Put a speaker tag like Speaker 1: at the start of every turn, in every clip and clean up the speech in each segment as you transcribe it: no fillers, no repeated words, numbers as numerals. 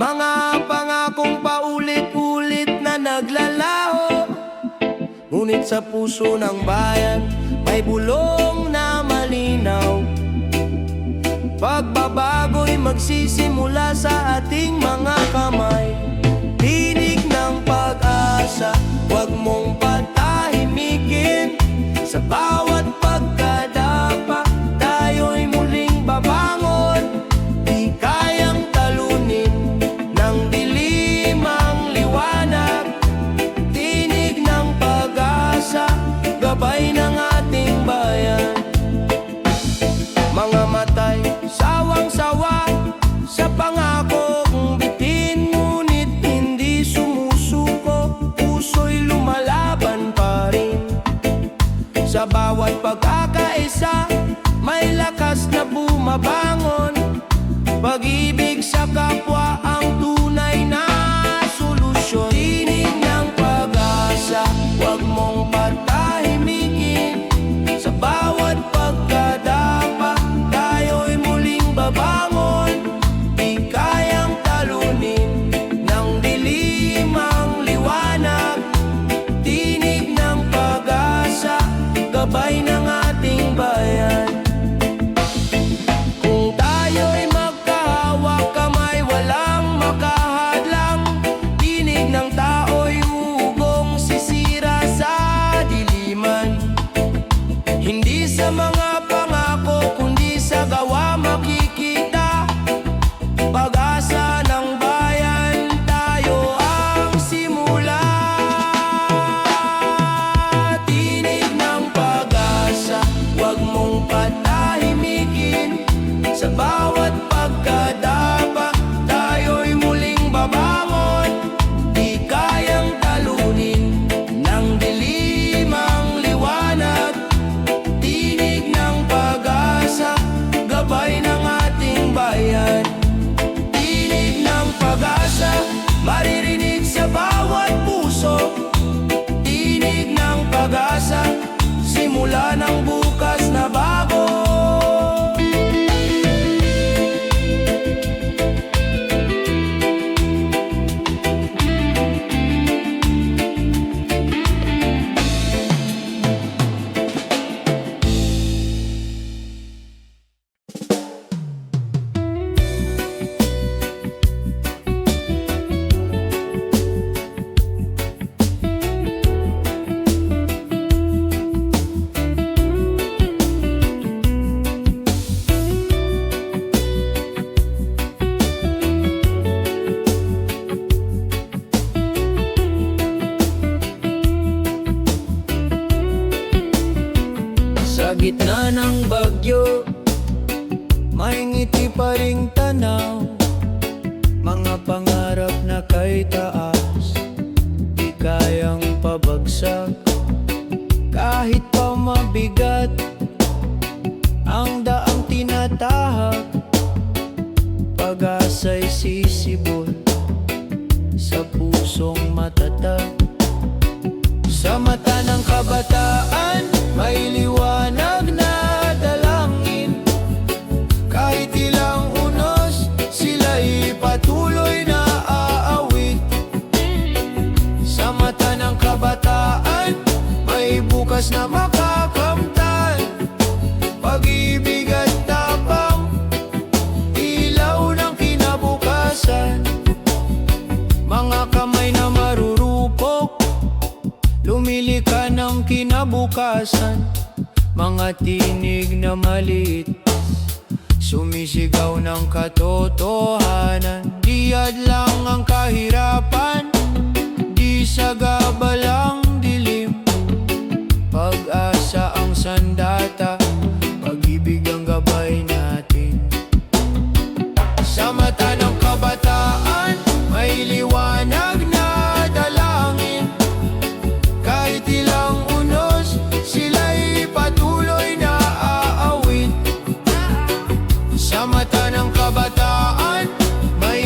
Speaker 1: Mga pangakong paulit-ulit na naglalaho, ngunit sa puso ng bayan may bulong na malinaw. Pagbabago'y magsisimula sa ating mga kamay. Tinig ng pag-asa, huwag mong patahimikin. Sa bawat pagkadapa, tayo'y muling babangon. Di kayang talunin ng dilim ang liwanag. Tinig ng pag-asa, gabay ng ating bayan. Mga matay, sawang-sawa sa pangakong bitin, ngunit hindi sumusuko, puso'y lumalaban pa rin. Sa bawat pagkakaisa, may lakas na bumabangon. Pag-ibig sa kapwa ang tunay na solusyon. Tinig ng pag-asa, huwag mong patahimikin. Sa bawat pagkadapa, tayo'y muling babangon. Di kayang talunin ng dilim ang liwanag. Tinig ng pag-asa, gabay ng ating bayan. Kung tayo'y magkahawak kamay, walang makahadlang. Tinig ng tao'y ugong sisira sa diliman. Hindi sa mga pangako, kundi sa gawa makikita pag-asa ng bayan, tayo ang simula. Tinig ng pag-asa, huwag mong patahimikin. Sa bawat pagkadapa, tayo'y muling babangon. Di kayang talunin ng dilim ang liwanag. Tinig ng pag-asa, gabay ng ating bayan. Tinig ng pag-asa, maririnig sa bawat puso. Tinig ng pag-asa, simula ng bukas na bago. Sa gitna ng bagyo, may ngiti pa ring tanaw. Mga pangarap na kay taas, di kayang pabagsak. Kahit pa mabigat ang daang tinatahak, pag-asa'y sisibol sa pusong matatag. Sa mata ng kabataan, may liwanag na dalangin. Kahit ilang unos, sila'y patuloy na aawit. Sa mata ng kabataan, may bukas na makakamtan. Pag-ibig at tapang, ilaw ng kinabukasan. Mga kamay na marurupok, lumilika ng kinabukasan. Mga tinig na maliit, sumisigaw ng katotohanan. Di hadlang ang kahirapan, di sagabalang dilim. Pag-asa ang sandata, pag-ibig ang gabay natin. Sa mata ng kabataan, may liwanag na dalangin. Kahit ilang unos, sila'y patuloy na aawit. Sa mata ng kabataan, may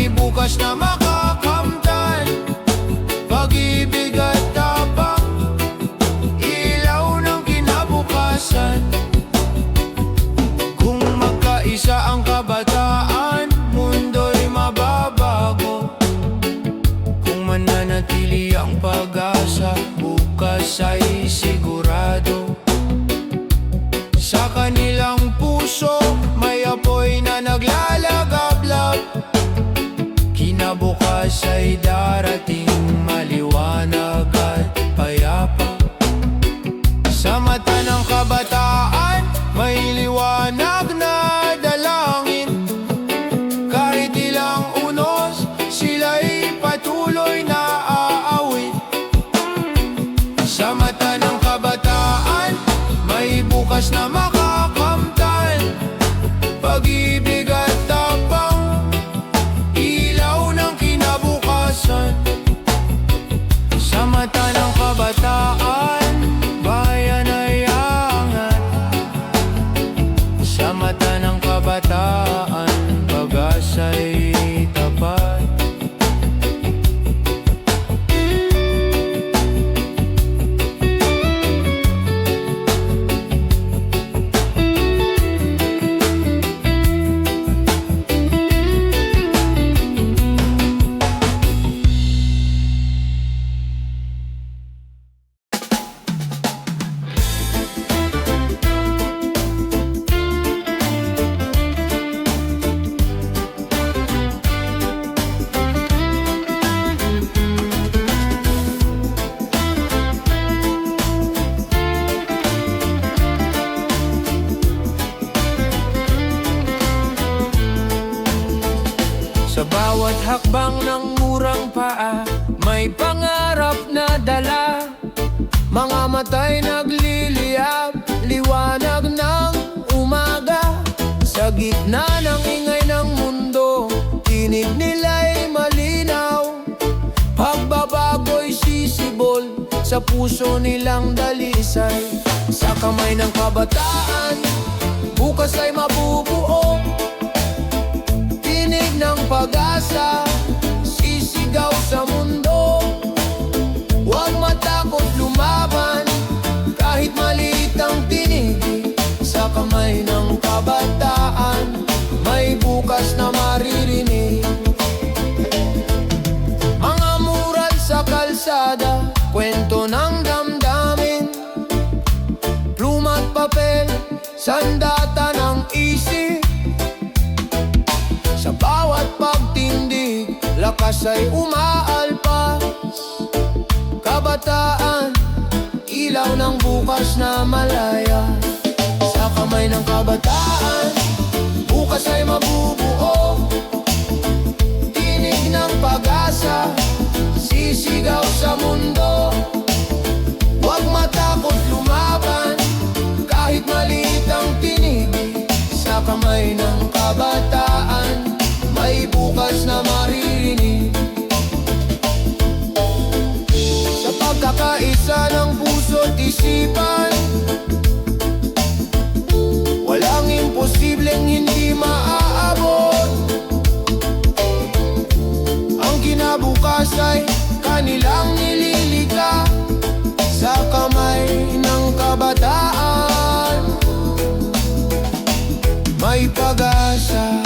Speaker 1: ay sigurado. Sa kanilang puso may apoy na naglalagablab. Kinabukas ay darating maliwanag at payapa. Sa mata ng kabataan may liwanag na dalangin. Kahit ilang unos sila'y patuloy na aawit. Sa mata ng kabataan may bukas na makakamtan. Pag-ibig at tapang, ilaw ng kinabukasan. Sa mata ng kabataan, bayan ay angat. Sa mata ng kabataan, pag-asa'y tapat. Sa bawat hakbang ng murang paa, may pangarap na dala. Mga mata'y nagliliyab, liwanag ng umaga. Sa gitna ng ingay ng mundo, tinig nila'y malinaw. Pagbabago'y sisibol, sa puso nilang dalisay. Sa kamay ng kabataan, bukas ay mabubuo. Tinig ng pag-asa, sisigaw sa mundo. Huwag matakot lumaban, kahit maliit ang tinig. Sa kamay ng kabataan, may bukas na maririnig. Mga mural sa kalsada, kwento ng damdamin. Pluma't papel, sandata ng isip. Sa bawat pagtindig, lakas ay umaalpas. Kabataan, ilaw ng bukas na malaya. Sa kamay ng kabataan, bukas ay mabubuo. Tinig ng pag-asa, sisigaw sa mundo. Huwag matakot lumaban, kahit maliit ang tinig. Sa kamay ng kabataan, may bukas na maririnig. Sa pagkakaisa ng puso't isipan, walang imposibleng hindi maaabot. Ang kinabukas ay kanilang nililika. Sa kamay ng kabataan, may pag-asa.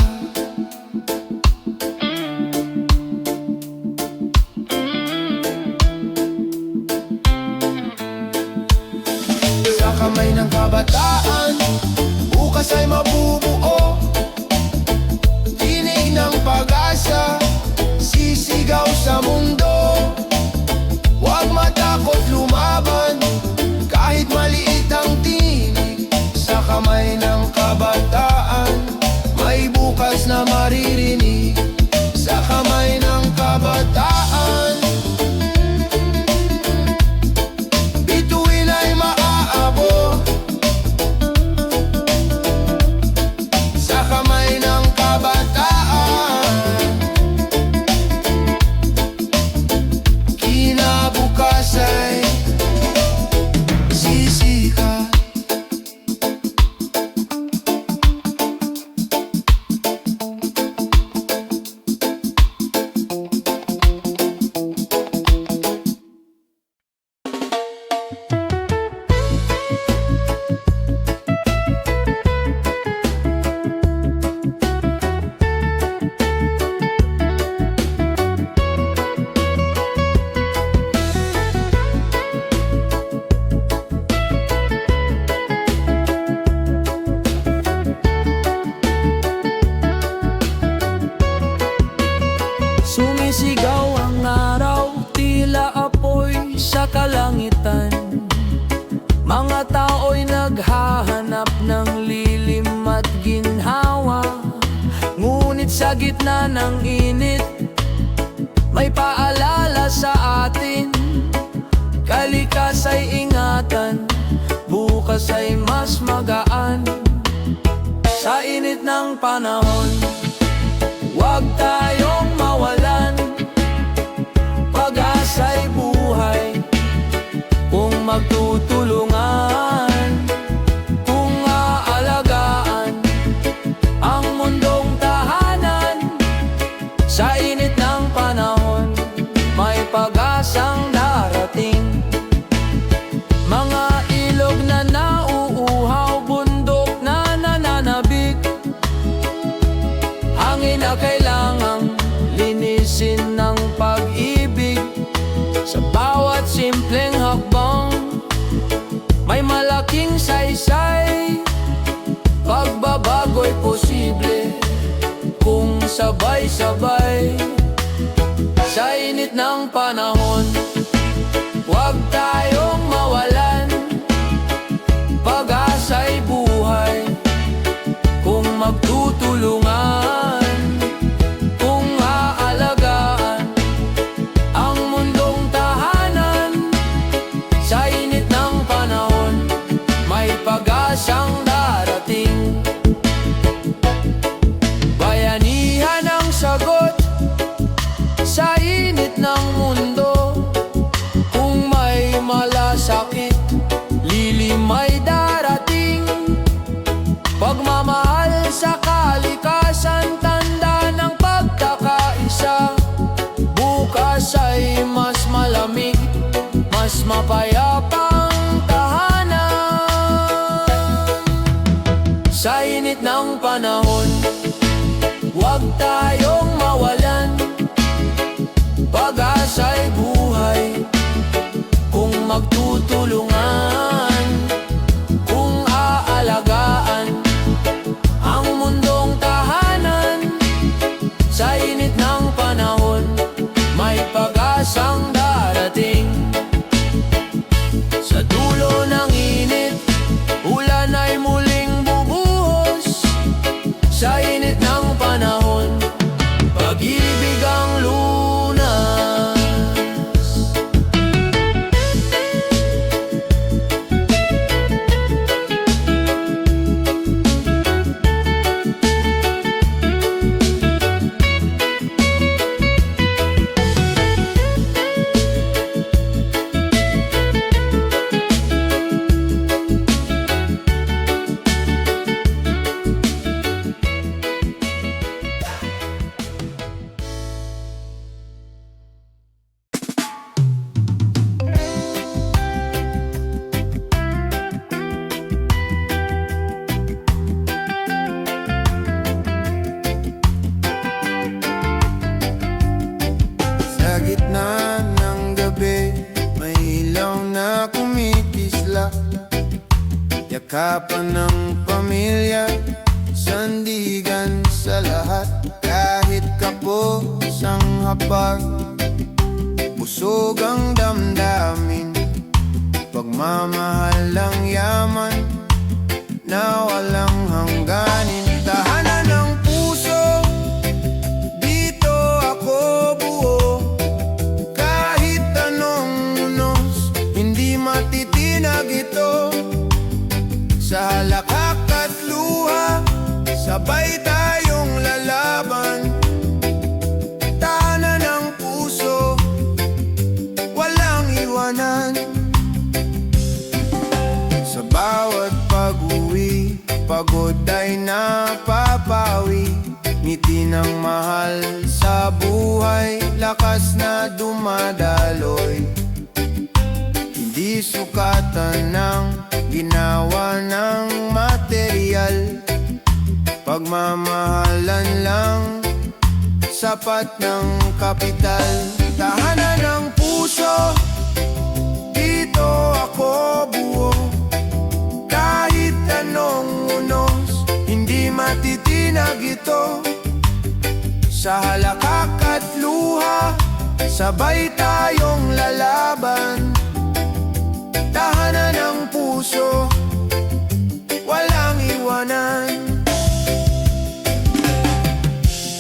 Speaker 1: Sa kamay ng kabataan, bukas ay mabubuo. Tinig ng pag-asa, sisigaw sa mundo. Huwag matakot lumaban, kahit maliit ang tinig. Sa kamay ng kabataan, may bukas na maririnig. Sa kamay ng kabataan, bituin ay maaabot.
Speaker 2: Sumisigaw ang araw, tila apoy sa kalangitan. Mga tao'y naghahanap ng lilim at ginhawa. Ngunit sa gitna ng init, may paalala sa atin. Kalikas ay ingatan, bukas ay mas magaan. Sa init ng panahon, huwag tayong mawalan. Pag-asa'y buhay kung magtutulungan, kung aalagaan ang mundong tahanan. Sa init ng panahon, may pag-asang darating. Mga ilog na nauuhaw, bundok na nananabik, hangin na kailangang linisin ng pag-ibig. Sa bawat simpleng hakbang, may malaking saysay. Pagbabago'y posible kung sabay-sabay. Sa init ng panahon, huwag tayong mawalan. Pag-asa'y buhay kung magtutulungan, kung aalagaan ang mundong tahanan. Sa init ng panahon, may pag-asang darating. Bayanihan ang sagot sa init ng mundo. Kung may malasakit, lilim ay darating. Pagmamahal sa kalikasan, tanda ng pagkakaisa. Bukas ay mas malamig, mas mapayapang tahanan. Sa init ng panahon, huwag tayong mawalan. Pag-asa'y buhay kung magtutulungan, kung aalagaan ang mundong tahanan. Sa init ng panahon, may pag-asang darating. Sa dulo ng init, ulan ay muling bubuhos. Sa init ng panahon, pag-ibig ang lunas.
Speaker 1: Sa gitna ng gabi, may ilaw na kumikislap. Yakapan ng pamilya, sandigan sa lahat. Kahit kapos ang hapag, busog ang damdamin. Pagmamahal ang yaman na walang hangganin. Tahanan ng puso, dito ako buo. Kahit anong unos, hindi matitinag ito. Sa halakak at luha, sabay tayong lalaban. Tahanan ng puso, walang iwanan. Sa bawat pag-uwi, pagod ay napapawi. Ngiti ng mahal sa buhay, lakas na dumadaloy. Hindi sukatan ng ginawa ng material. Pagmamahalan lang, sapat ng kapital. Tahanan ng puso, dito ako buo. Kahit anong unos, hindi matitinag ito. Sa halakak at luha, sabay tayong lalaban. Tahanan ng puso, walang iwanan.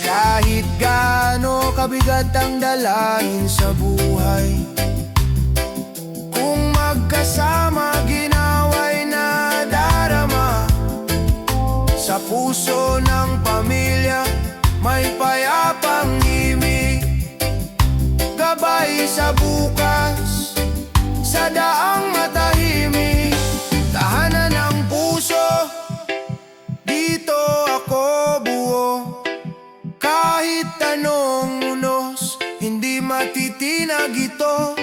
Speaker 1: Kahit gaano kabigat ang dalahin sa buhay, kung magkasama ginaway na darama. Sa puso ng pamilya may payapang himig, gabay sa bukas, sa daang matahimik. Tahanan ng puso, dito ako buo. Kahit anong unos, hindi matitinag ito.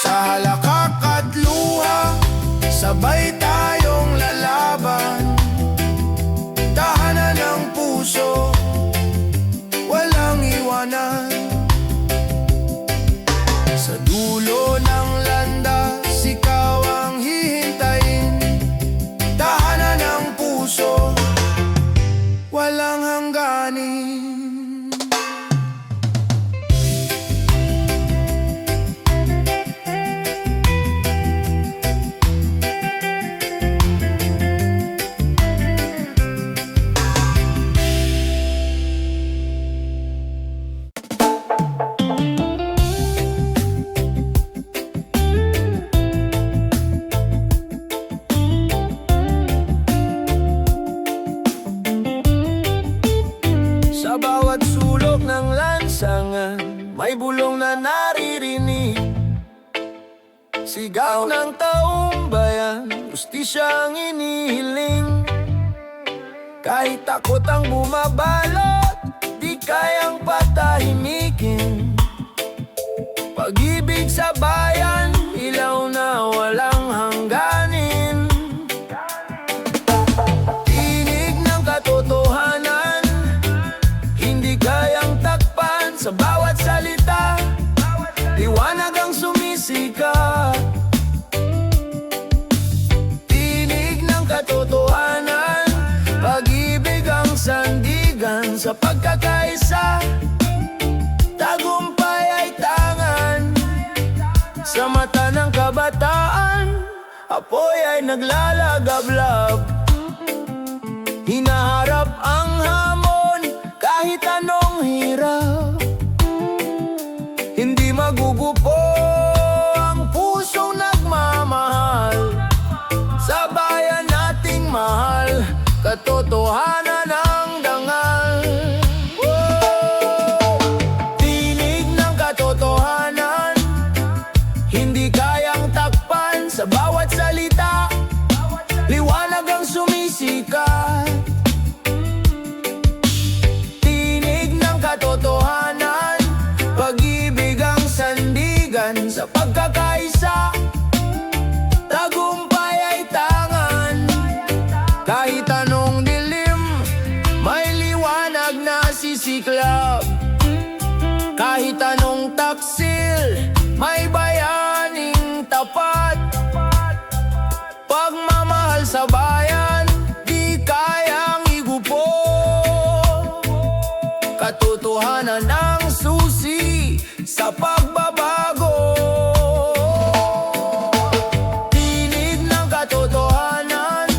Speaker 1: Sa halakak at luha, sabay tayong lalaban. Tahanan ng puso, walang iwanan. Sa dulo ng landas, ikaw ang hihintayin. Tahanan ng puso, walang hangganin.
Speaker 2: Sa bawat sulok ng lansangan, may bulong na naririnig. Sigaw ng taong bayan, justisya ang inihiling. Kahit takot ang bumabalot, di kayang patahimikin. Pag-ibig sa bayan, ilaw na walang hangganin. Tinig ng katotohanan, hindi kayang takpan. Sa bawat salita, liwanag ang sumisikat. Tinig ng katotohanan, pag-ibig ang sandigan. Sa pagkakaisa, tagumpay ay tangan. Sa mata ng kabataan, apoy ay naglalagablab. Hinaharap ang hamon, kahit anong hirap. Hindi magugupo ang pusong nagmamahal. Sa bayan nating mahal, katotohanan ang dangal. Oh! Tinig ng katotohanan, hindi kayang takpan. Sa bawat salita, liwanag ang sumisikat. Katotohanan, pag-ibig ang sandigan. Sa pagkakaisa, tagumpay ay tangan. Kahit anong dilim, may liwanag na sisiklab. Kahit anong taksil, may bayaning tapat. Pagmamahal sa bayan, di kayang igupo. Katotohanan ang susi sa pagbabago. Tinig ng katotohanan,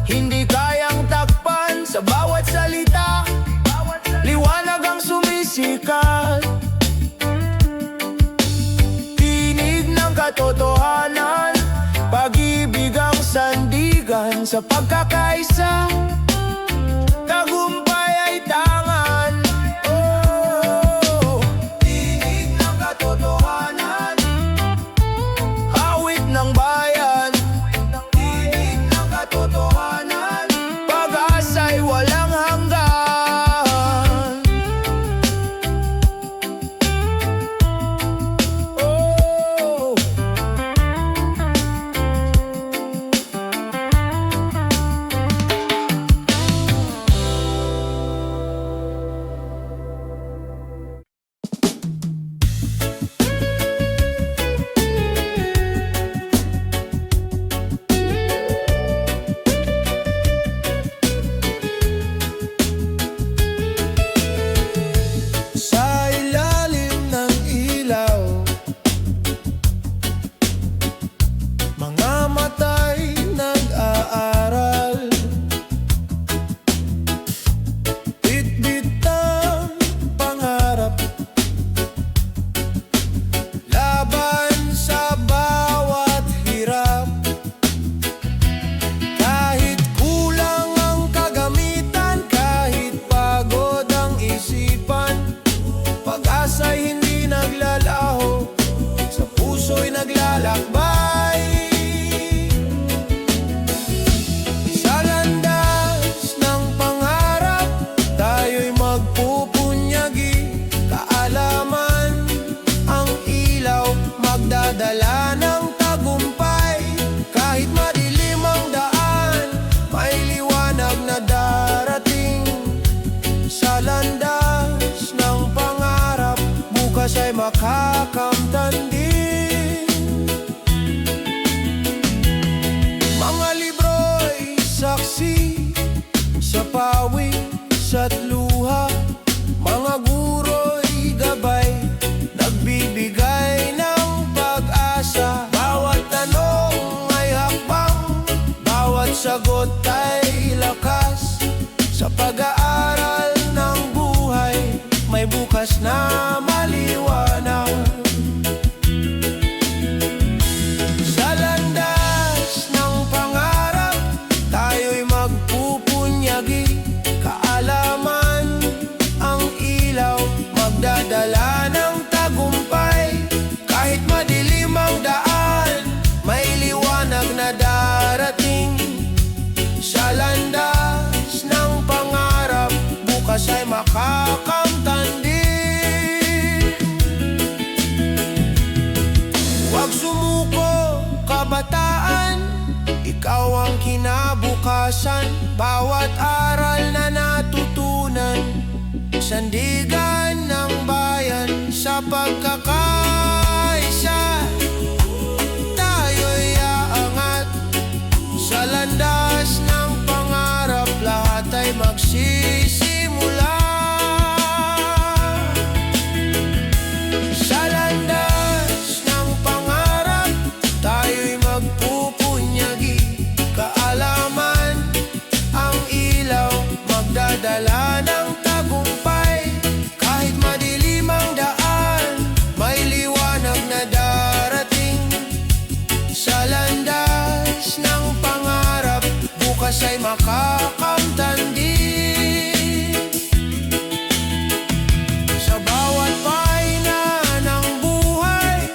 Speaker 2: hindi kayang takpan. Sa bawat salita, liwanag ang sumisikat. Tinig ng katotohanan, pag-ibig ang sandigan. Sa pagkakaisa, tagumpay ay tangan. Oh, tinig ng katotohanan, awit ng bayan. Tinig ng katotohanan, pag-asa'y walang hanggan. Oh,
Speaker 1: man, pag-asa'y hindi naglalaho, sa puso'y naglalakbay. Sa landas ng pangarap, tayo'y magpupunyagi. Kaalaman ang ilaw, magdadala ng tagumpay. Kahit madilim ang daan, may liwanag na darating. Sa landas ng pangarap, bukas ay makakamtan din. Mga libro'y saksi sa pawis at luha, mga guro'y gabay, nagbibigay ng pag-asa. Bawat tanong ay hakbang, bawat sagot ay lakas. Sa pag-aaral ng buhay, may bukas na maliwanag. Sa landas ng pangarap, tayo'y magpupunyagi. Kaalaman ang ilaw, magdadala ng tagumpay. Kahit madilim ang daan, may liwanag na darating. Sa landas ng pangarap, bukas ay makakamtan din. Huwag sumuko, kabataan, ikaw ang kinabukasan. Bawat aral na natutunan, sandigan ng bayan. Sa pagkakaisa, tayo'y aangat. Sa landas ng pangarap, lahat ay magsisimula. Sa landas ng pangarap, tayo'y magpupunyagi. Kaalaman ang ilaw, magdadala ng tagumpay. Kahit madilim ang daan, may liwanag na darating. Sa landas ng pangarap, bukas ay makakamtan din. Sa bawat pahina ng buhay,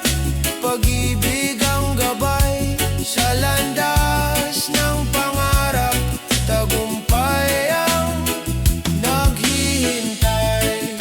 Speaker 1: pag-ibig ang gabay. Sa landas ng pangarap, tagumpay ang naghihintay.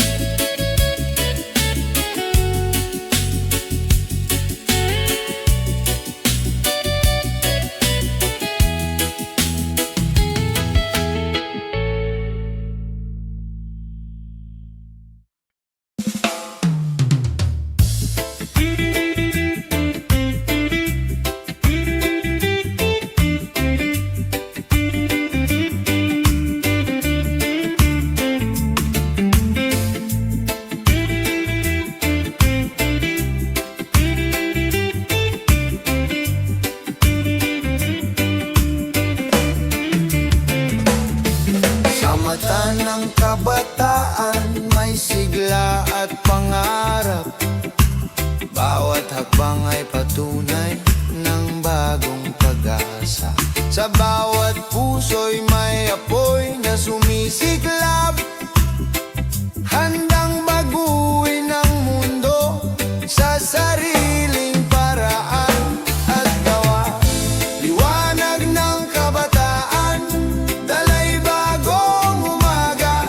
Speaker 1: Sa mata ng kabataan, may sigla at pangarap. Bawat hakbang ay patunay ng bagong pag-asa. Sa bawat puso'y may apoy na sumisiklab, handang baguhin ang mundo sa sariling paraan at gawa. Liwanag ng kabataan, dala'y bagong umaga.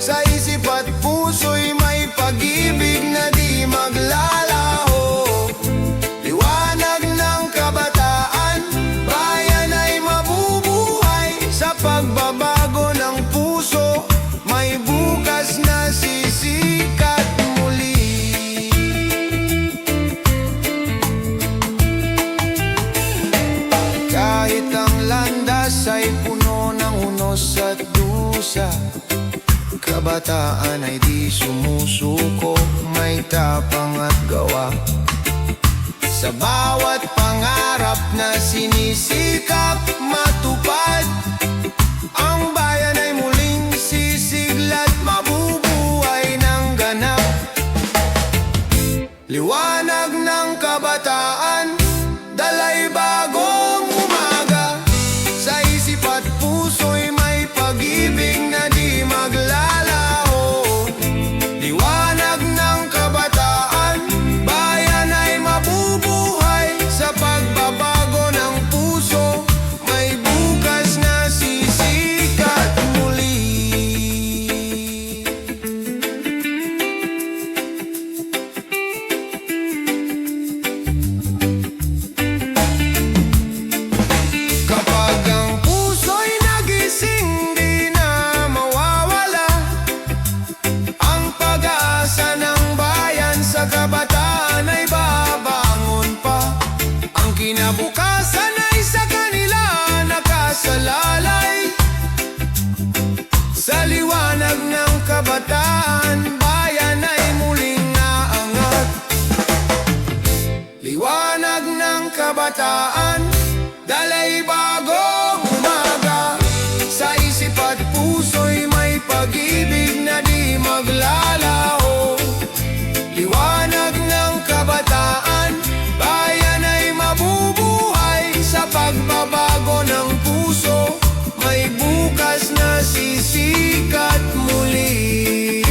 Speaker 1: Sa isip at puso'y may pag-ibig na di maglalaho. Liwanag ng kabataan, bayan ay mabubuhay. Sa pagbabago ng puso, may bukas na sisikat muli. Kahit ang landas ay puno ng unos at dusa, kabataan ay di sumusuko, may tapang at gawa. Sa bawat pangarap na sinisikap matupad, ang bayan ay muling sisigla't mabubuhay ng ganap. Liwanag ng kabataan, dala'y bagong umaga. Sa isip at puso'y may pag-ibig na di maglalaho. kabataan, dalay bagong umaga. Sa isip at puso'y may pag-ibig na di maglalaho. Liwanag ng kabataan, bayan ay mabubuhay. Sa pagbabago ng puso, may bukas na sisikat muli.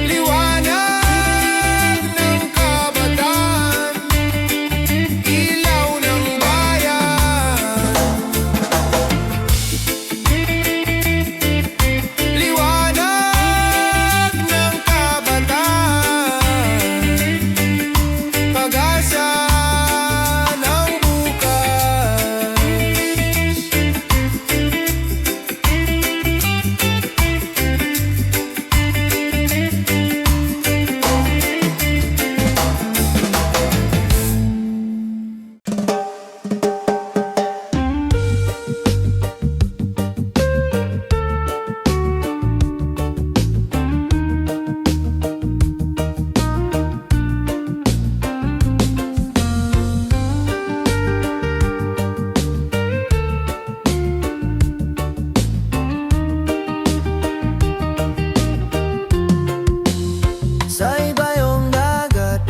Speaker 1: Liwanag ng kabataan, ilaw ng bayan. Liwanag ng kabataan, pag-asa ng bukas. Sa ibayong dagat,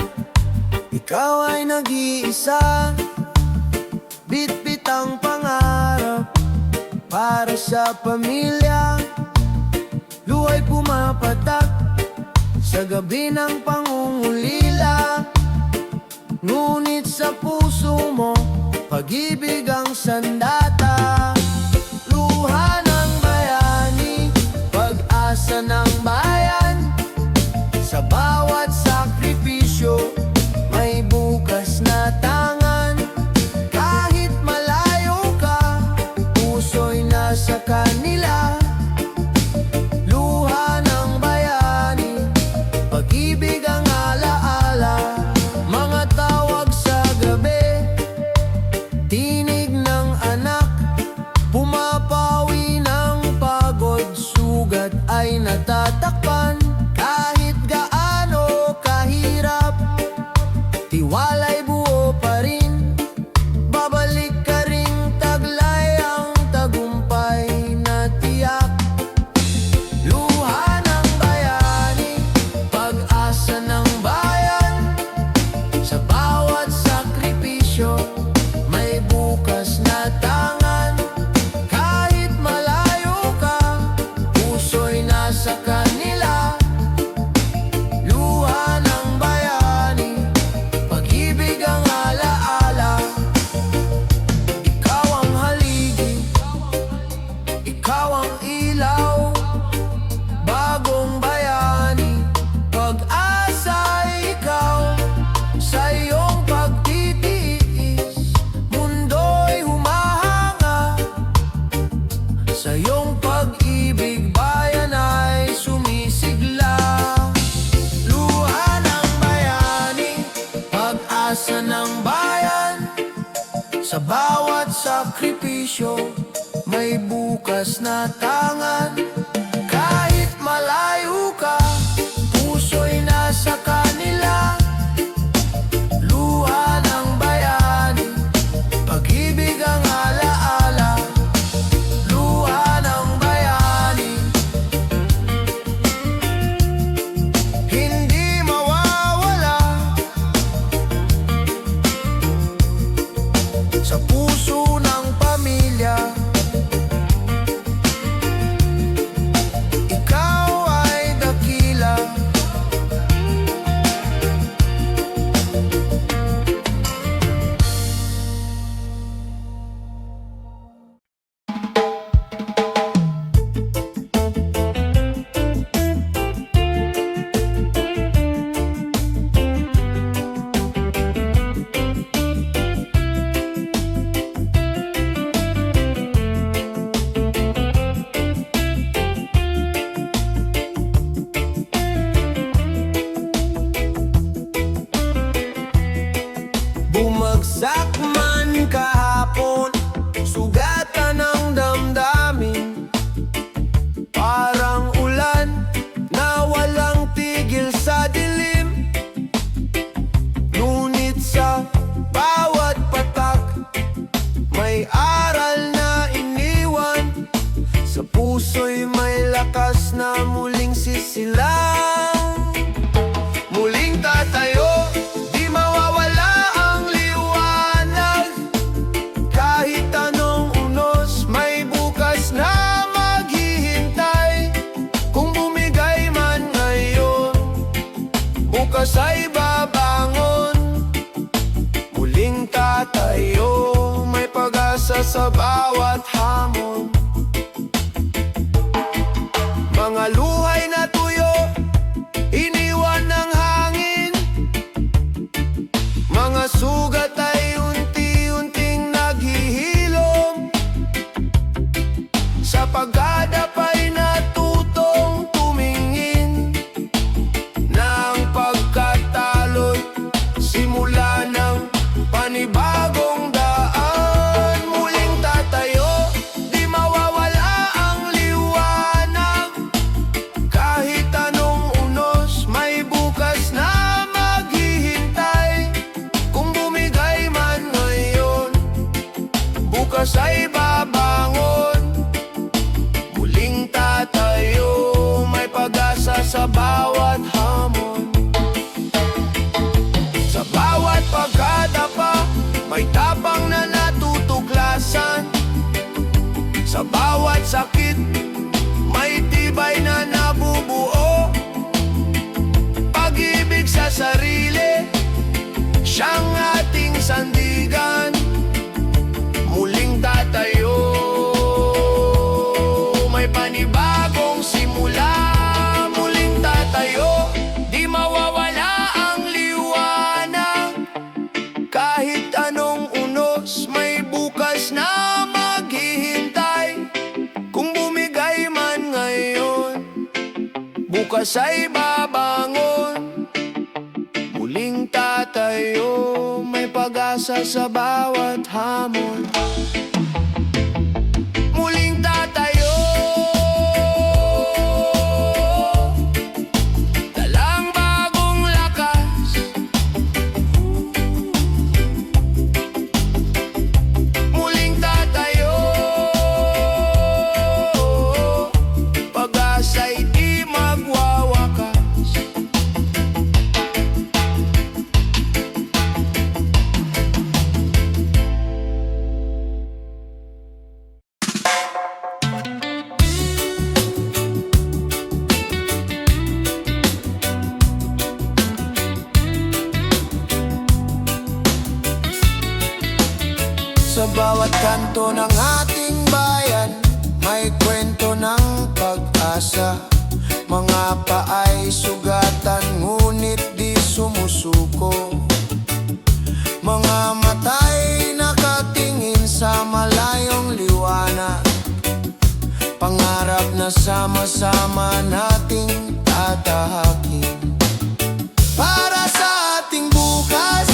Speaker 1: ikaw ay nag-iisa. Bitbit ang pangarap para sa pamilya. Luhay pumapatak sa gabi ng pangungulila. Ngunit sa puso mo, pag-ibig ang sandata. Luha ng bayani, pag-asa ng bayan. Sa bawat sakripisyo, may bukas na tangan. Kahit malayo ka, puso'y nasa kanila. Luha ng bayani, pag-ibig ang alaala. Mga tawag sa gabi, tinig ng anak. Pumapawi ng pagod, sugat ay natatakpan. Kahit gaano kahirap, tiwala'y buo pa rin. Babalik ka ring taglay ang tagumpay na tiyak. Luha ng bayani, pag-asa ng bayan. Sa bawat sakripisyo, may bukas na tangan. Kahit malayo ka, puso'y nasa kanila. Luha ng bayani, pag-ibig ang alaala. Ikaw ang haligi, ikaw ang ilaw. Bagong bayani, pag-asa ikaw. Sa iyong pagtitiis, mundo'y humahanga. Sa iyong pag-ibig, bayan ay sumisigla. Luha ng bayani, pag-asa ng bayan. Sa bawat sakripisyo, may bukas na tangan. Kahit malayo ka, puso'y nasa kanila. Luha ng bayani, pag-ibig ang alaala. Luha ng bayani, hindi mawawala. Sa puso ng pamilya,
Speaker 2: bukas ay babangon, muling tatayo, may pag-asa sa bawat hamon. Mga luhay na tuyo, iniwan ng hangin, mga sugat ay unti-unting naghihilom, sa paggadap ay natutong tumingin, na ang pagkatalo'y simula ng panibagong daan. Muling tatayo, di mawawala ang liwanag, kahit anong unos may bukas na maghihintay. Kung bumigay man ngayon, bukas ay babangon, muling tatayo, may pag-asa sa bawat hamon. Sa bawat pagkadapa, may tapang na natutuklasan, sa bawat sakit, may tibay na nabubuo. Pag-ibig sa sarili, siyang ating sandigan, muling tatayo, may panibagong simula. Muling tatayo, di mawawala ang liwanag, kahit anong unos may bukas na maghihintay. Kung bumigay man ngayon, bukas ay babangon, muling tatayo, may pag-asa sa bawat hamon. Muling tatayo, dalang bagong lakas, muling tatayo, pag-asa'y di magwawakas. Sa bawat kanto ng ating bayan, may kwento ng pag-asa. Mga paay sugatan, ngunit di sumusuko. Mga mata'y nakatingin sa malayong liwanag, pangarap na sama-sama nating tatahakin. Para sa ating bukas,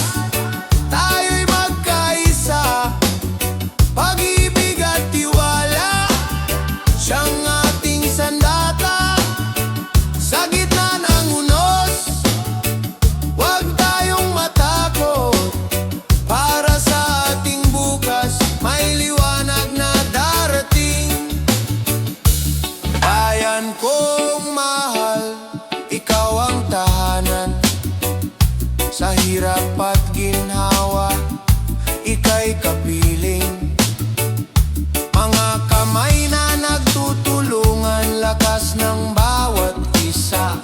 Speaker 2: tayo'y magkaisa, pag-ibig at tiwala, siyang ating sandata. Sa gitna ng unos, huwag tayong matakot. Para sa ating bukas, may liwanag na darating. Bayan kong mahal, ikaw ang tahanan. Sa hirap at ginhawa, ika'y kapiling. Mga kamay na nagtutulungan, lakas ng bawat isa.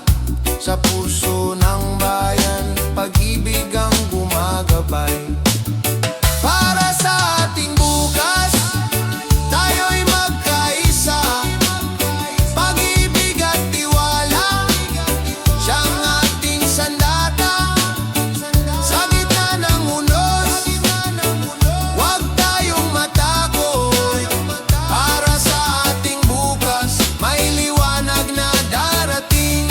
Speaker 2: Sa puso ng bayan, pag-ibig ang gumagabay. Para sa ating bukas, tayo'y magkaisa, pag-ibig at tiwala, siyang ating sandata. Sa gitna ng unos, huwag tayong matakot. Para sa ating bukas, may liwanag na darating.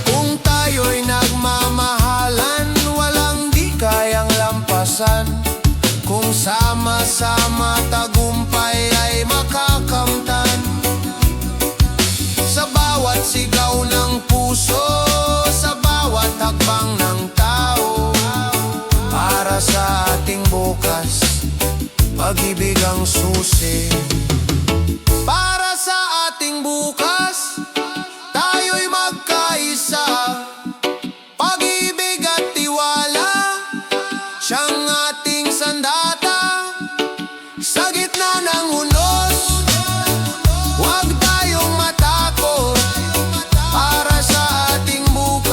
Speaker 2: Kung tayo'y nagmamahalan, walang di kayang lampasan. Kung sama-sama, tagumpay ay makakamtan. Sa bawat sigaw ng puso, sa bawat hakbang ng tao, para sa ating bukas, pag-ibig ang susi. Para sa ating bukas, tayo'y magkaisa, pag-ibig at tiwala, siyang ating sandata. Sa gitna ng unos, huwag tayong matakot. Para sa ating bukas,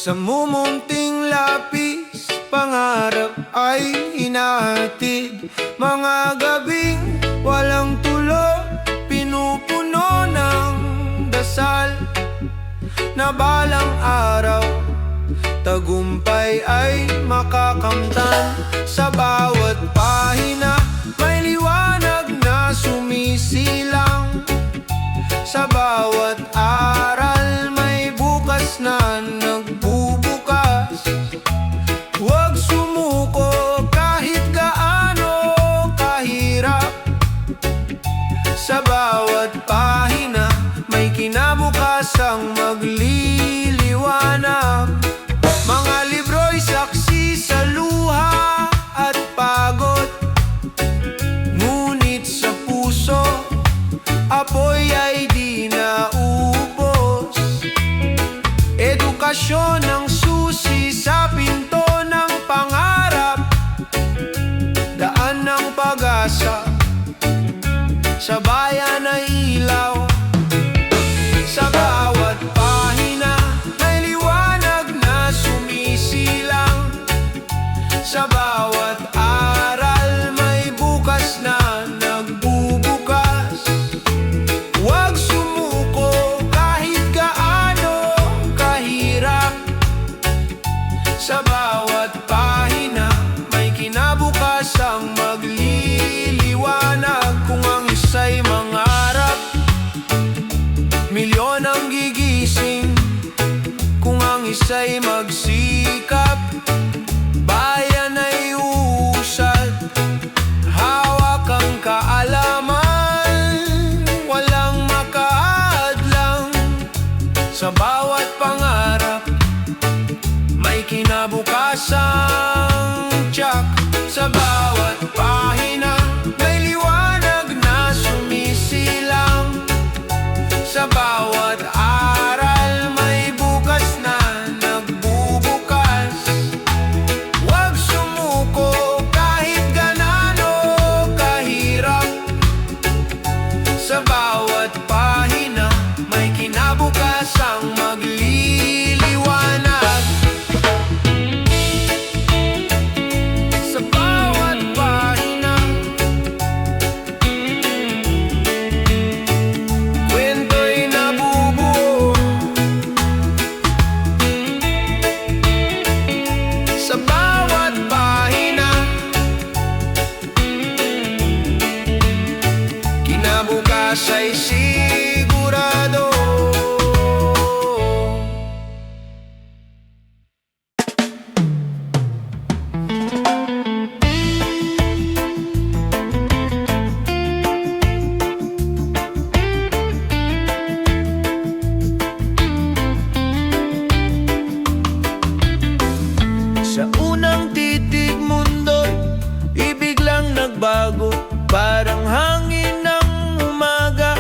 Speaker 1: Sa mumunting lapis, pangarap ay hinahatid. Mga gabing walang tulo, pinupuno ng dasal, na balang araw tagumpay ay makakamtan. Sa bawat pahina may liwanag na sumisilang, sa bawat aral may bukas na nagbubukas. Huwag sumuko kahit gaano kahirap, sa bawat pahina may kinabukasang magliliwanag. Mga libro'y saksi sa luha at pagod, ngunit sa puso apoy ay di naubos. Edukasyon ang susi sa pinto ng pangarap, daan ng pag-asa sa bayan ay ilaw. Sa bawat pahina may liwanag na sumisilang, sa bawat aral may bukas na nagbubukas. Huwag sumuko kahit gaano kahirap, sa bawat pahina may kinabukasang magliliwanag. Kung ang isa'y mangarap, milyon ang gigising. Kung ang isa'y magsikap, bayan ay uusad. Hawak ang kaalaman, walang makaadlang. Sa bawat pangarap may kinabukasang tiyak. Sa bawat pahina may liwanag na sumisilang, sa bawat aral may bukas na nagbubukas. Huwag sumuko kahit gaano kahirap, sa bawat pahina may kinabukasang magliliwanag. Sa bawat pahina kwento'y nabubuo, sa bawat pahina kinabukas ay sigurado. Sa unang titig mundo'y ibiglang nagbago, parang hangin ng umaga,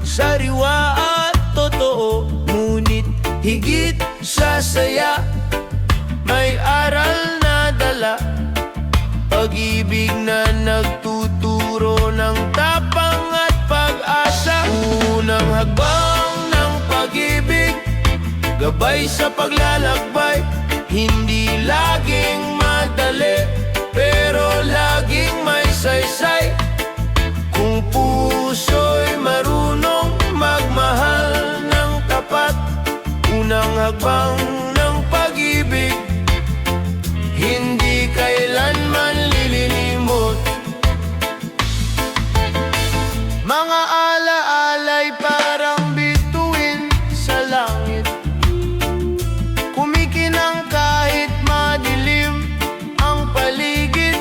Speaker 1: sariwa at totoo. Ngunit higit sa saya, may aral na dala, pag-ibig na nagtuturo ng tapang at pag-asa. Unang hagbang ng pag-ibig, gabay sa paglalakbay, hindi laging madali, pero laging may saysay. Kung puso'y marunong magmahal ng tapat, unang hagbang ng pag-ibig hindi kailanman lililimot. Mga ala-alay parang bituin sa langit, kumikinang kahit madilim ang paligid.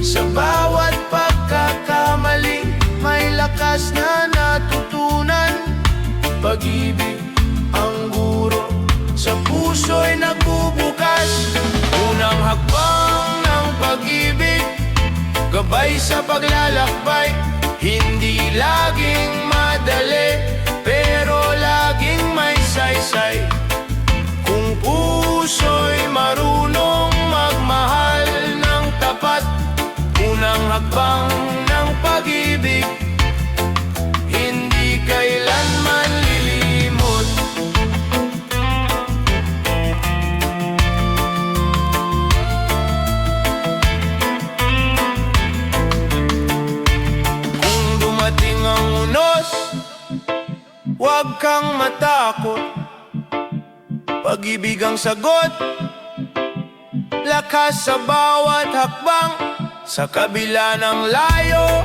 Speaker 1: Sa bawat pagkakamali may lakas na natutunan, pag-ibig ang guro, sa puso'y nagbubukas. Unang hakbang ng pag-ibig, gabay sa paglalakbay, hindi laging madali, pero laging may saysay. Kung puso'y marunong magmahal ng tapat, unang hakbang ng pag-ibig hindi kailanman lilimot. kang matakot, pag-ibig ang sagot. Lakas sa bawat hakbang, sa kabila ng layo,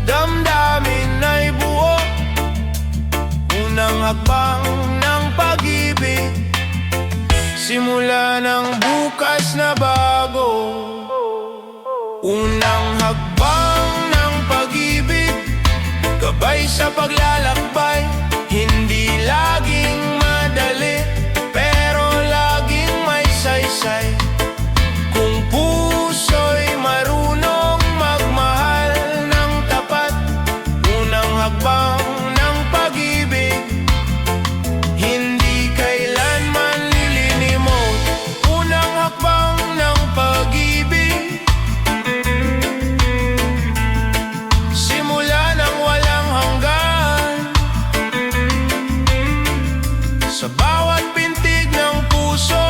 Speaker 1: damdamin ay buo. Unang hakbang ng pag-ibig, simula ng bukas na bago. Unang hakbang ng pag-ibig, gabay sa paglalakbay. Hindi laging madali, pero laging may saysay. Kung puso'y marunong magmahal ng tapat, unang hakbang ng pag-ibig, hindi kailanman lilinimot. Unang hakbang ng pag-ibig, simula ng walang hanggan. Sa bawat pintig ng puso,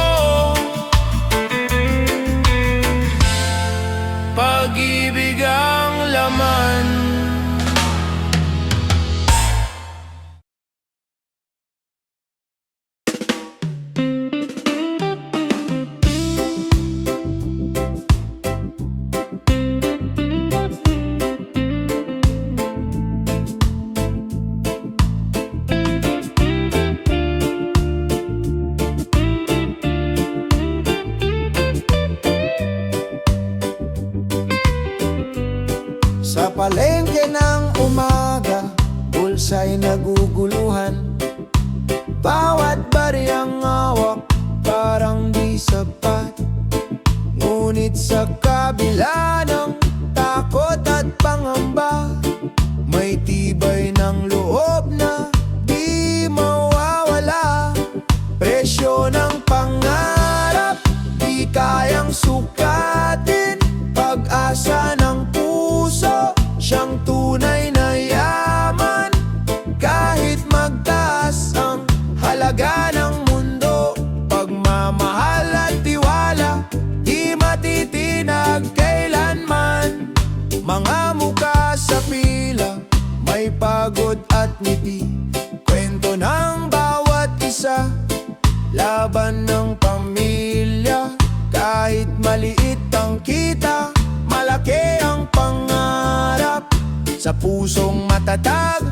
Speaker 1: pag-ibig ang laman.
Speaker 3: Sa palengke ng umaga, bulsa'y naguguluhan. Bawat bariyang hawak, parang di sapat. Ngunit sa kabila ng takot at pangamba, may tibay ng loob na di mawawala. Presyo ng pangarap, di kayang sukatin. Pag-asa ng puso, siyang tunay na yaman. Kahit magtaas ang halaga ng mundo, pagmamahal at tiwala, di matitinag kailanman. Mga muka sa pila, may pagod at ngiti. Kwento ng bawat isa, laban ng pamilya. Kahit maliit ang kita, malaki ang pangarap. Sa pusong matatag,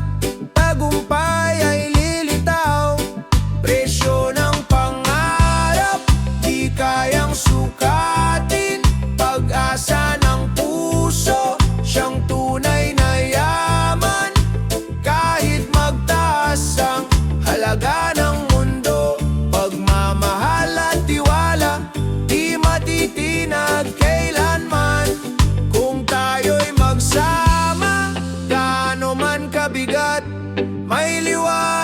Speaker 3: tagumpay ay lilitaw. Presyo ng pangarap, di kayang sukatin. Pag-asa ng puso, siyang tunay na yaman. Kahit magtaas ang halaga ng mundo, pagmamahal at tiwala, di matitinag kailanman. Kung tayo'y magsama, gaano man kabigat, may liwanag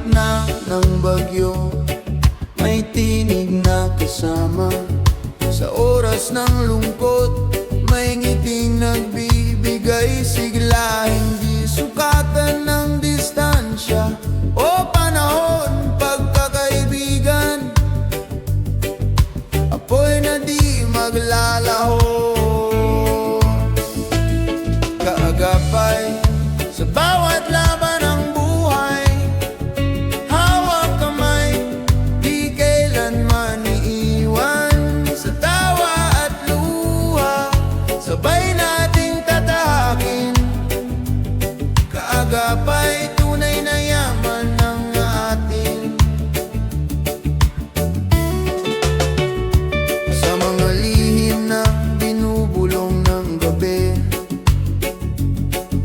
Speaker 3: gitna ng bagyo, may tinig na kasama. Sa oras ng lungkot, may ngiting nagbibigay sigla. Hindi sukatan ng distansya o panahon, pagkakaibigan, apoy na di maglalaho. Kaagapay sa bawat laban ng buhay, hawak kamay, di kailanman iiwan. Sa tawa at luha, sabay nating tatahakin. Kaagapay, tunay na yaman ng atin. Sa mga lihim na binubulong ng gabi,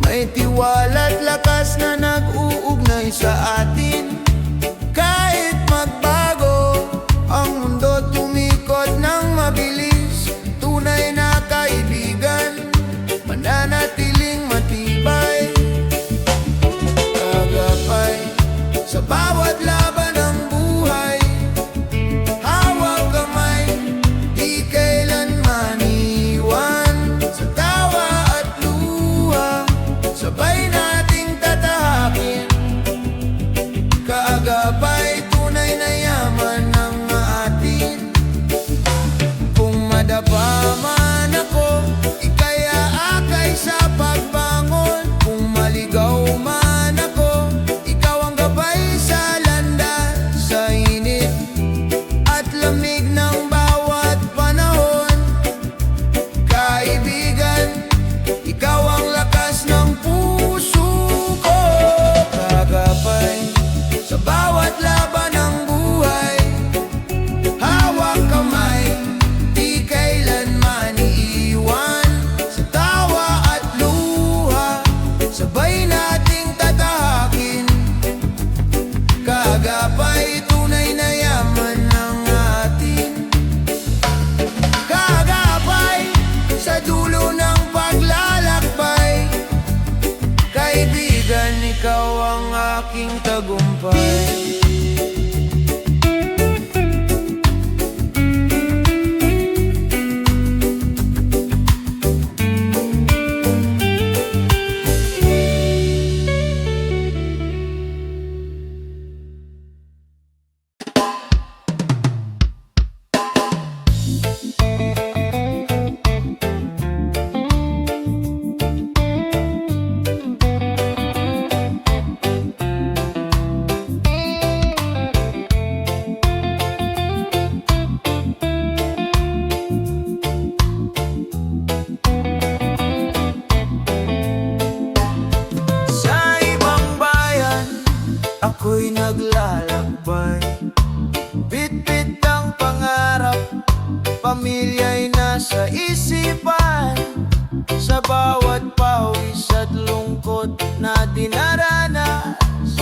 Speaker 3: may tiwala't lakas na nag-uugnay sa atin. Kahit magbago ang mundo, tumikot ng mabilis, tunay na kaibigan, mananatiling matibay. Agapay sa bawat laban ng buhay, hawak kamay, di kailanman iwan. Sa tawa at luha, sabay nating tatahakin. Kaagapay, tunay na yaman ng atin. Kung madapa man ako, ika'y aakay sa pagbangon. Kung maligaw man ako, ikaw ang gabay sa landas. Sa init at lamig ng bawat panahon, kaibigan, ikaw ang lakas ng puso ko. Kagapay sa bawat laban ng buhay, hawak kamay, di kailanman iiwan. Sa tawa at luha, sabay nating tatahakin. Kagapay, tunay na yaman ng atin. Kagapay sa dulo ng paglalakbay, kaibigan, ikaw ang aking tagumpay. Sa ibang bayan, ako'y naglalakbay. Bit-bit ang pangarap, pamilya'y nasa isipan. Sa bawat pawis at lungkot na dinaranas,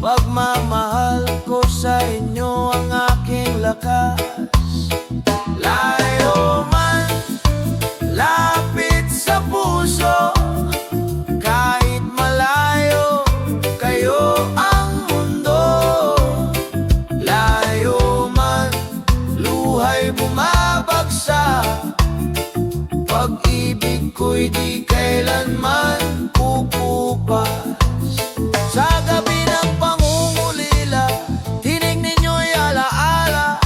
Speaker 3: pagmamahal ko sa inyo ang aking lakas. Layo man, lapit sa puso, kahit malayo, kayo ang mundo. Layo man, luhay bumabagsak, pag-ibig ko'y di kailanman kukupas. Sa gabi ng pangungulila, tinig ninyo'y alaala,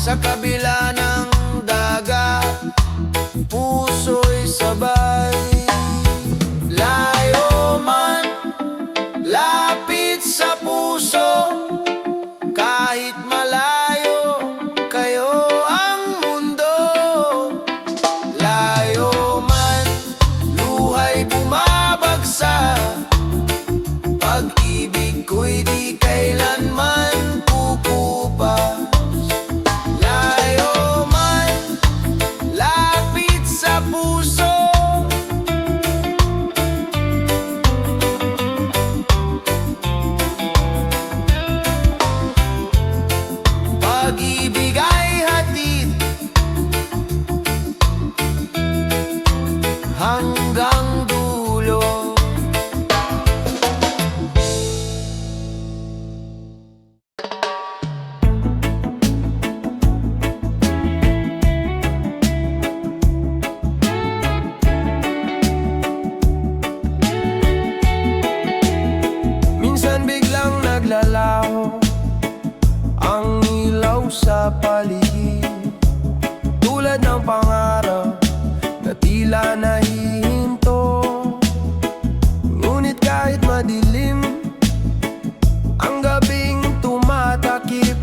Speaker 1: Sa kabila ng dagat, puso'y sabay. Layo man, lapit sa puso, kahit malayo kayo ang mundo. Layo man, luhay bumabagsak, pag-ibig ko'y di kailanman kukupas. Layo man, lapit sa puso, pag-ibig ay hatid hanggang dulo. Minsan biglang naglalaho ang ilaw sa paligid, tulad ng pangarap na tila nahihinto. Ngunit kahit madilim ang gabing tumatakip,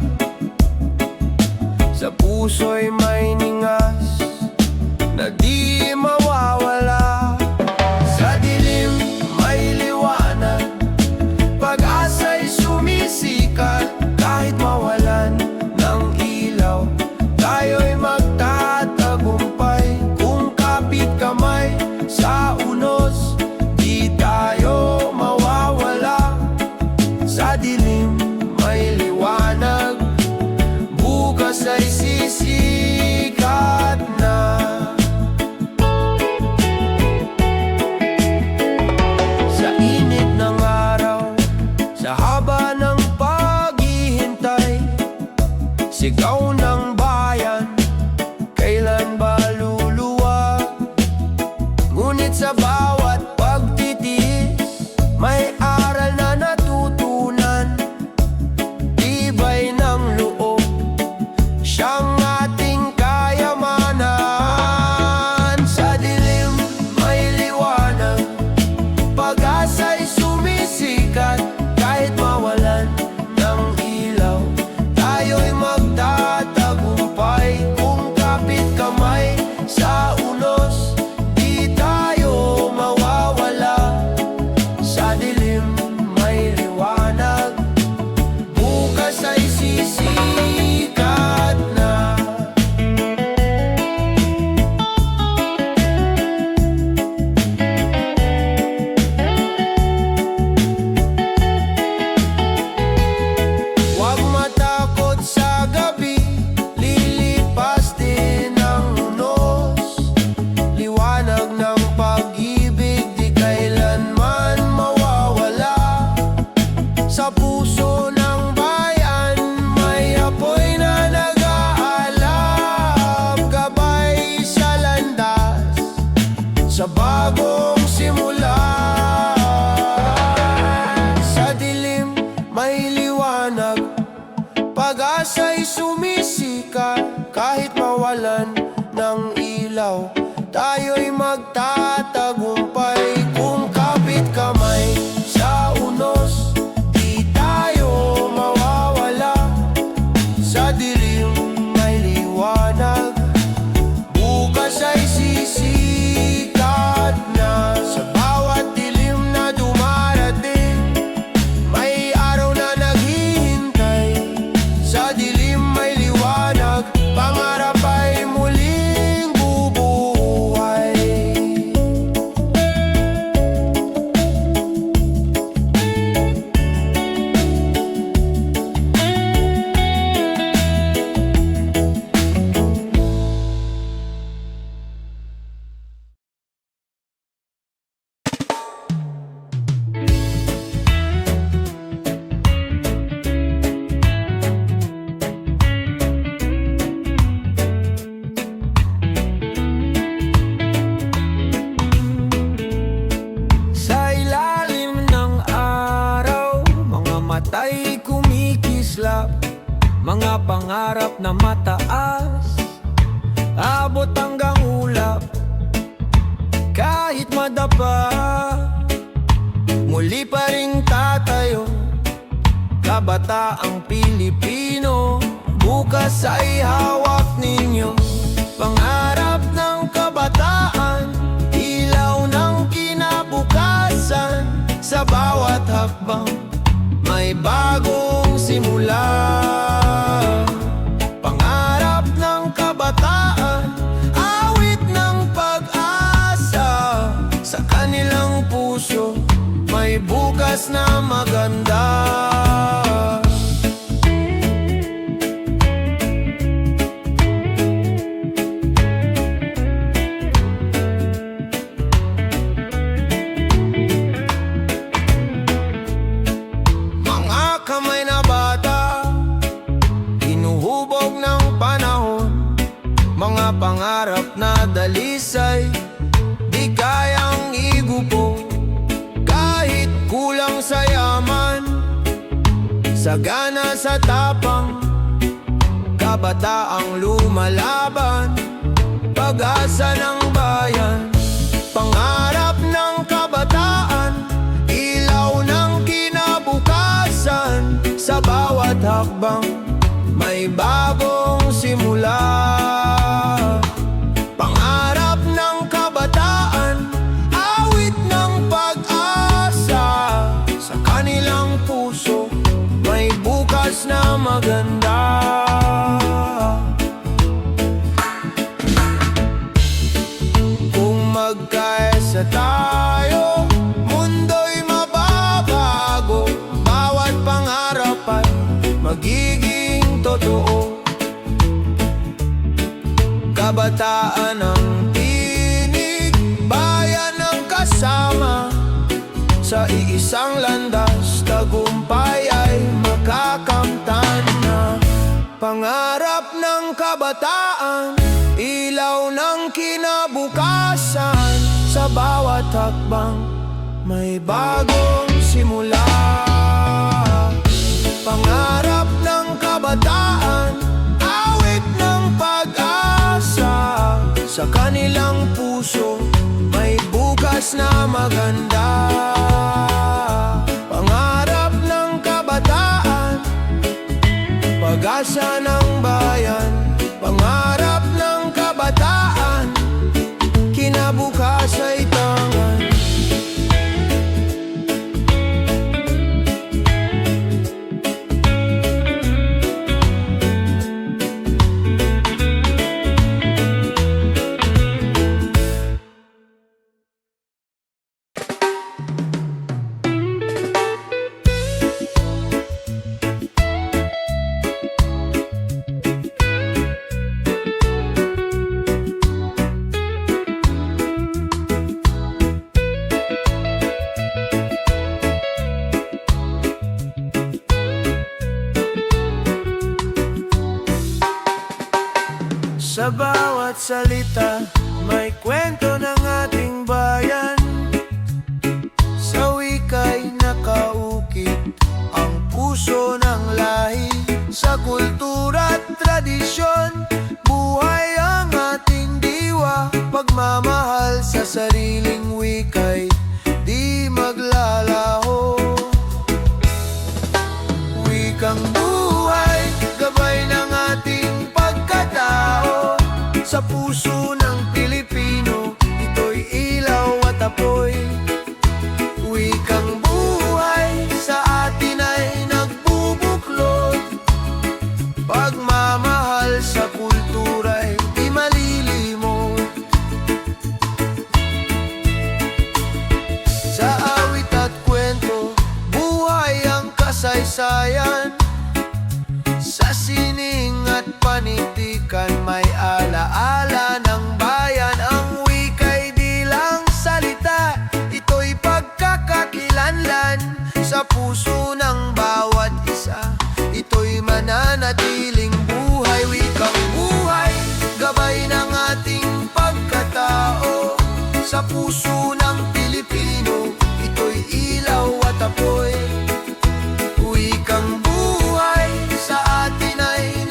Speaker 1: sa puso'y may ningas na di mawawala. Sa dilim may liwanag, pag-asa'y sumisikat. Kahit mawalan ng ilaw, tayo'y magtatagumpay. Kung kapit kamay sa unos, di tayo mawawala. Sa dilim may liwanag, bukas ay sisikat na. Sa init ng araw, sa haba ng paghihintay, sigaw ng bayan, kailan ba luluwag? Ngunit sa bawat pagtitiis, may aral na natutunan. Tibay ng loob, siyang ating kayamanan. Sa dilim may liwanag, pag-asa'y sumisikat. Kahit mawalan ng ilaw, tayo'y magtatagumpay. Kung kapit kamay sa unos, di tayo mawawala. Sa dilim may liwanag, bukas ay sisikat na. Huwag matakot sa gabi, lilipas din ang unos. Liwanag ng pag-ibig di kailanman mawawala. Sa puso ng bayan may apoy na nag-aalab, gabay sa landas sa bagong simula. Sa dilim may liwanag, pag-asa'y sumisikat. Kahit mawalan ng ilaw, tayo'y magtatagumpay. Kung kapit kamay sa unos, di tayo mawawala. Sa dilim may liwanag, bukas ay sisikat na. Sa bawat dilim na dumarating, may araw na naghihintay. Sa dilim may liwanag, pangarap ay muling bubuhay.
Speaker 2: pangarap na mataas, abot hanggang ulap, kahit madapa. Muli pa ring tatayo, kabataang Pilipino. Bukas ay hawak ninyo, pangarap ng kabataan, ilaw ng kinabukasan. Sa bawat hakbang, may bagong simula. Pangarap ng kabataan, awit ng pag-asa. Sa kanilang puso, may bukas na maganda. Mga kamay na bata, hinuhubog ng panahon. Mga pangarap na dalisay, di kayang igupo. Kahit kulang sa yaman, sagana sa tapang, kabataang lumalaban, pag-asa ng bayan. Pangarap ng kabataan, ilaw ng kinabukasan. Sa bawat hakbang, may bagong simula. Pangarap ng kabataan, awit ng pag-asa. Sa kanilang puso, may bukas na maganda. Kung magkaisa tayo, mundo'y mababago. Bawat pangarap ay magiging totoo. Kabataan ang tinig, bayan ang kasama. Sa iisang landas, tagumpay ay makakamtan na. Pangarap ng kabataan, ilaw ng kinabukasan. Sa bawat hakbang, may bagong simula. Pangarap ng kabataan, awit ng pag-asa. Sa kanilang puso, may bukas na maganda. Pangarap ng kabataan, pag-asa ng bayan. Pangarap ng kabataan, kinabukas ay tangan. Sa bawat salita, may kwento ng ating bayan. Sa wika'y nakaukit ang puso ng lahi. Sa kultura at tradisyon, buhay ang ating diwa. Pagmamahal sa sariling wika'y di maglalaho. Wikang buhay, gabay ng ating pagkatao. Sa puso ng Pilipino, ito'y ilaw at apoy. Wikang buhay sa atin ay nagbubuklod. Pagmamahal sa kultura'y di malilimot. Sa awit at kwento, buhay ang kasaysayan. Sa sining at panitikan, may alaala ng bayan. Ang wika'y di lang salita, ito'y pagkakakilanlan. Sa puso ng bawat isa, ito'y mananatiling buhay. Wikang buhay, gabay ng ating pagkatao. Sa puso ng Pilipino, ito'y ilaw at apoy. Wikang buhay sa atin ay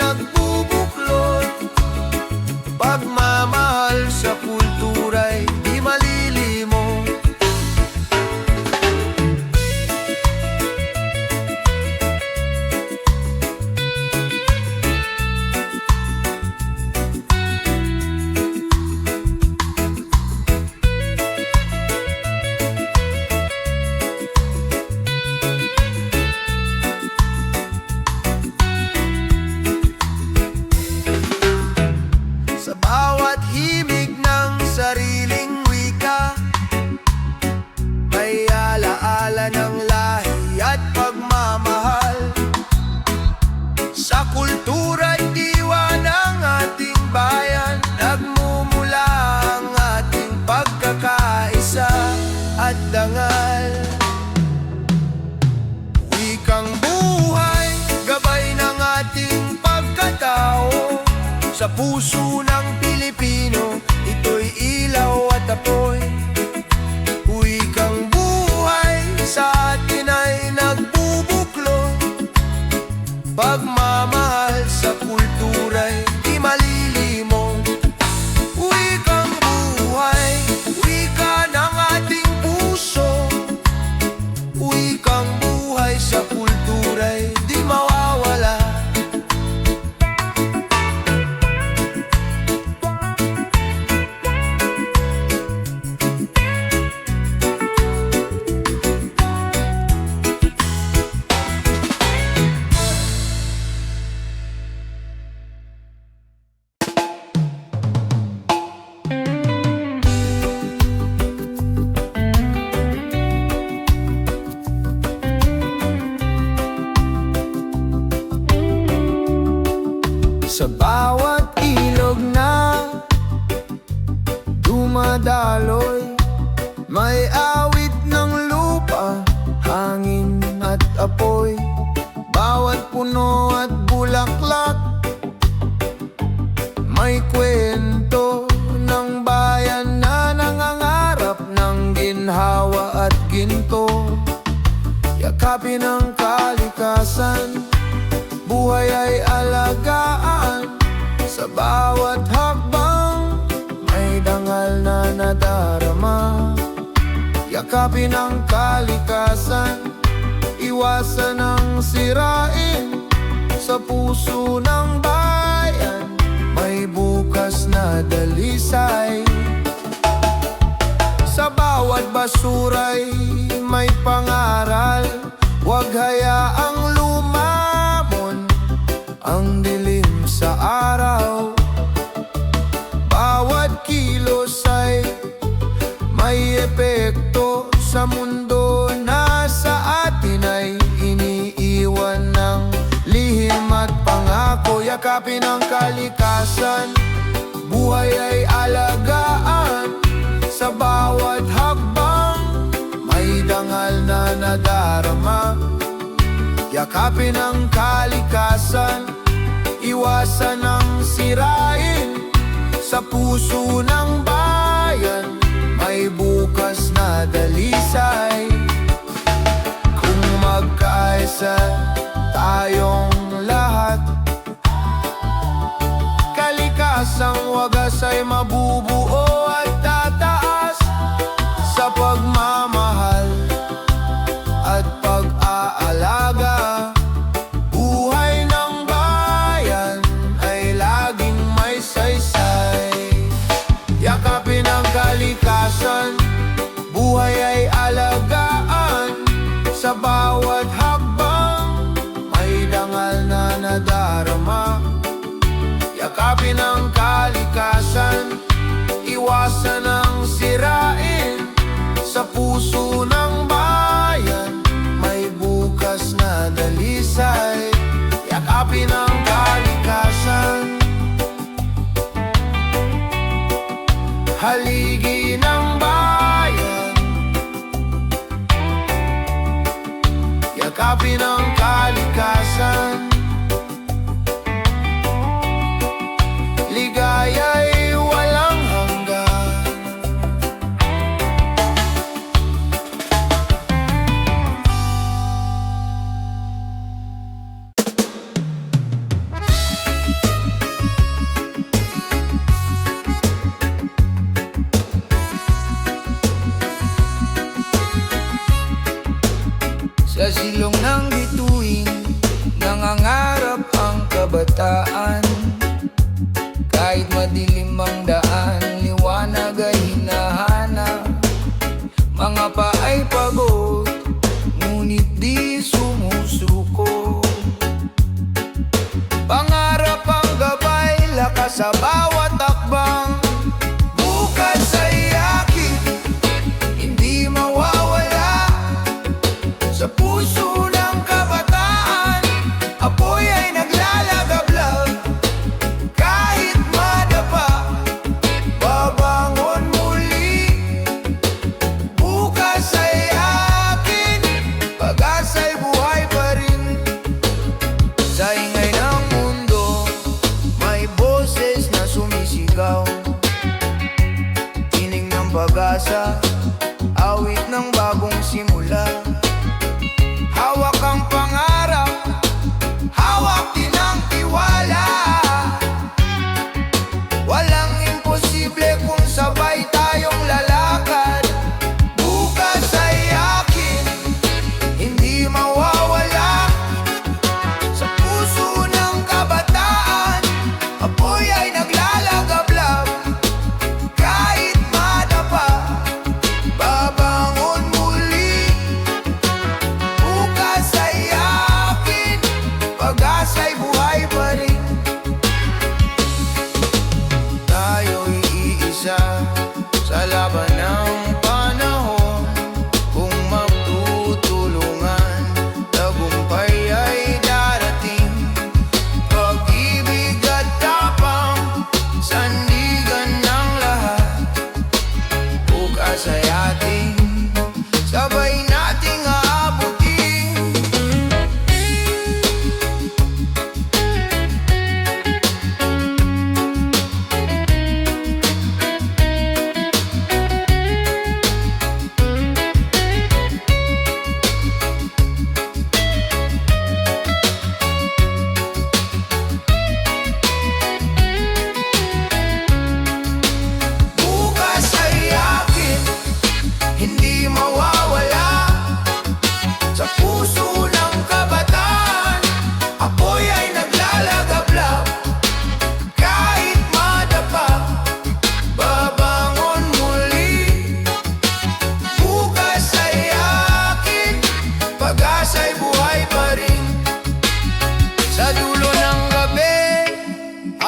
Speaker 1: sa puso ng Pilipino, ito'y ilaw at apoy. Wikang buhay sa atin ay nagbubuklod. Pagmamahal sa kultura'y di malilimot. Wikang buhay, wika ng ating puso. Wikang buhay sa kultura'y di mawawala. Sa bawat ilog na dumadaloy, may awit ng lupa, hangin at apoy. Bawat puno at bulaklak, may kwento ng bayan na nangangarap ng ginhawa at ginto. Yakapin ang kalikasan, buhay ay alagaan. Sa bawat hakbang, may dangal na nadarama. Yakapin ang kalikasan, iwasan ang sirain. Sa puso ng bayan, may bukas na dalisay. Sa bawat basura'y may pangaral, huwag hayaang lumamon ang dilim sa araw. Bawat kilos ay may epekto sa mundo na sa atin ay iniiwan ng lihim at pangako. Yakapin ang kalikasan, buhay ay alagaan. Sa bawat hakbang, may dangal na nadarama. Yakapin ang kalikasan, iwasan ang sirain. Sa puso ng bayan, may bukas na dalisay. Kung magkaisa tayong lahat, kalikasang wagas ay mabubuo at tataas. Sa pagmamahal at pag-aalaga, buhay ng bayan ay laging may saysay. Yakapin ang kalikasan, buhay ay alagaan. Sa bawat hakbang, may dangal na nadarama. Yakapin ang kalikasan, iwasan ang sirain. Sa puso ng bayan, may bukas na dalisay. Yakapin ang kalikasan, haligi ng bayan. Yakapin ang kalikasan, ligaya'y walang hanggan. Sa silong ng bituin, nangangarap ang kabataan. Kahit madilim ang daan, liwanag ay hinahanap. Mga paay pagod, ngunit di sumusuko. Pangarap ang gabay, lakas sa bawat takbang. Bukas ay akin, hindi mawawala. Sa puso ng kabataan, apoy ay naglalagablab. Kahit madapa, babangon muli. Bukas ay akin, pag-asa'y buhay pa rin. Sa ingay ng mundo, may boses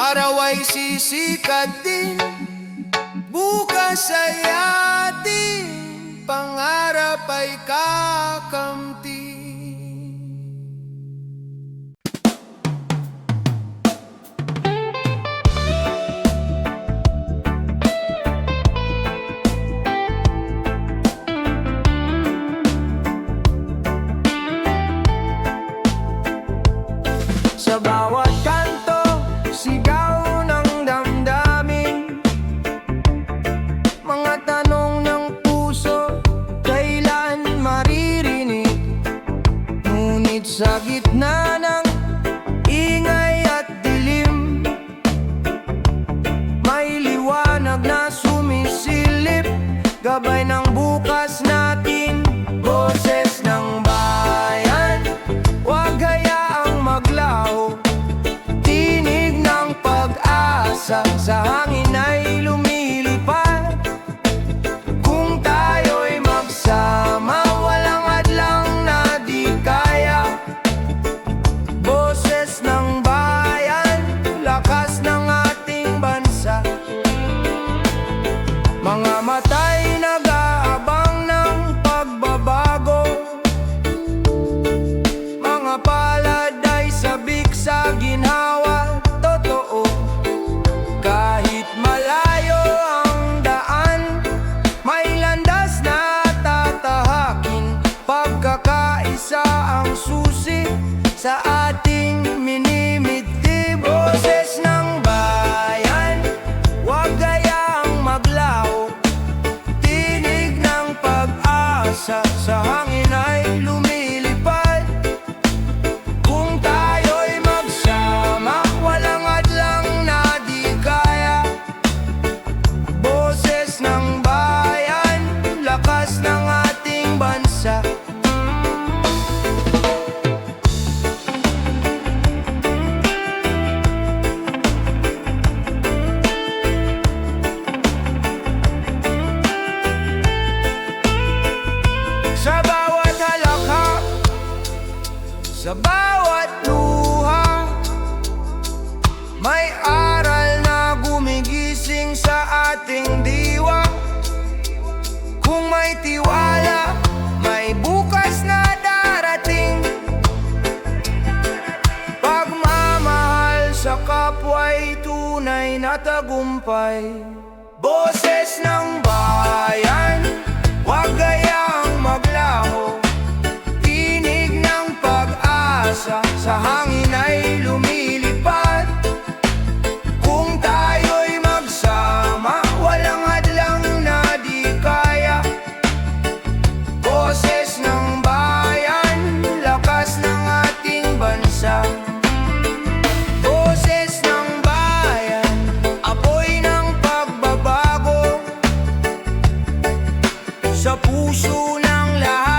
Speaker 1: Araw ay sisikat din, bukas ay ating pangarap ay kakamti.
Speaker 2: Sa bawat kanto, sigaw ng damdamin, mga tanong ng puso, kailan maririnig? Ngunit sa gitna ng ingay at dilim, may liwanag na sumisilip, gabay ng bukas natin, boses ng bayan. Huwag hayaang maglaho, tinig ng pag-asa, sa hangin ay lumilipad. Kung tayo'y magsama, walang hadlang na di kaya. Boses ng bayan, lakas ng ating bansa. Mga mata'y nag-aabang ng pagbabago, mga palad ay sabik sa ginhawa. Totoo, kahit malayo ang daan, may landas na tatahakin. Pagkakaisa ang susi sa ating minimiti. Boses ng bayan, huwag hayaang maglaho, tinig ng pag-asa, sa hangin ay lumilipad. Kung tayo'y magsama, walang hadlang na di kaya. Boses ng bayan, lakas ng ating bansa. Sa bawat halakhak, sa bawat luha, may aral na gumigising sa ating diwa. Kung may tiwala, may bukas na darating. Pagmamahal sa kapwa'y tunay na tagumpay. Boses ng bayan, huwag hayaang maglaho, tinig ng pag-asa, sa hangin ay lumilipad. Kung tayo'y magsama, walang hadlang na di kaya. Boses ng bayan, lakas ng ating bansa. Boses ng bayan, apoy ng pagbabago, sa puso ng lahat.